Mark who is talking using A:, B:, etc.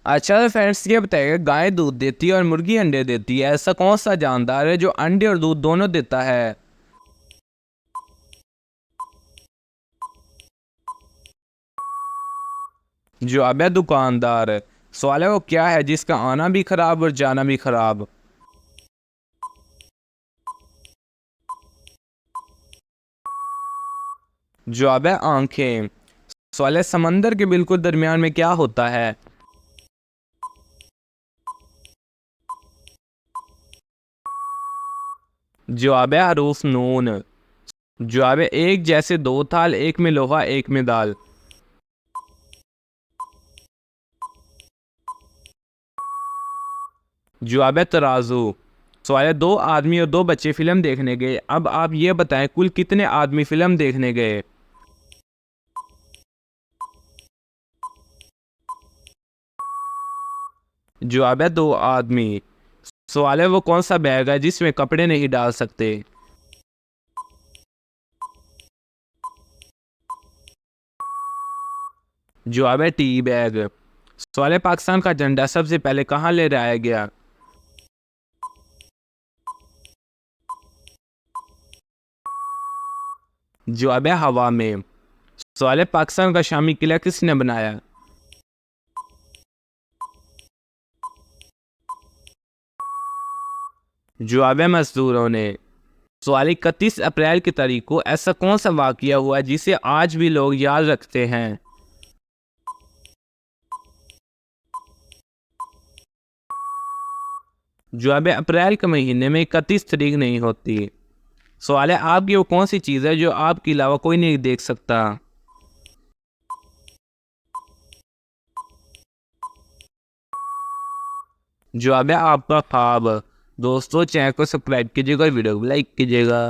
A: अच्छा तो फ्रेंड्स ये बताइएगा, गाय दूध देती है और मुर्गी अंडे देती है, ऐसा कौन सा जानदार है जो अंडे और दूध दोनों देता है? जवाब है दुकानदार। सवाल है वो क्या है जिसका आना भी खराब और जाना भी खराब? जवाब है आंखें। सवाल है समंदर के बिल्कुल दरमियान में क्या होता है? जवाब है हरूफ नून। जवाब है एक जैसे दो थाल, एक में लोहा एक में दाल। जवाब है तराजू। सवाल है दो आदमी और दो बच्चे फिल्म देखने गए, अब आप ये बताएं कुल कितने आदमी फिल्म देखने गए? जवाब है दो आदमी। सवाल है वो कौन सा बैग है जिसमें कपड़े नहीं डाल सकते? जवाब है टी बैग। सवाल है पाकिस्तान का झंडा सबसे पहले कहाँ लहराया गया? जवाब है हवा में। सवाल है पाकिस्तान का शामी किला किसने बनाया? जवाब है मजदूरों ने। सवाल 31 अप्रैल की तारीख को ऐसा कौन सा वाकया हुआ जिसे आज भी लोग याद रखते हैं? जवाब है अप्रैल के महीने में 31 तारीख नहीं होती। सवाल है आपकी वो कौन सी चीज़ है जो आपके अलावा कोई नहीं देख सकता? जवाब है आपका ख्वाब। दोस्तों चैनल को सब्सक्राइब कीजिएगा और वीडियो को लाइक कीजिएगा।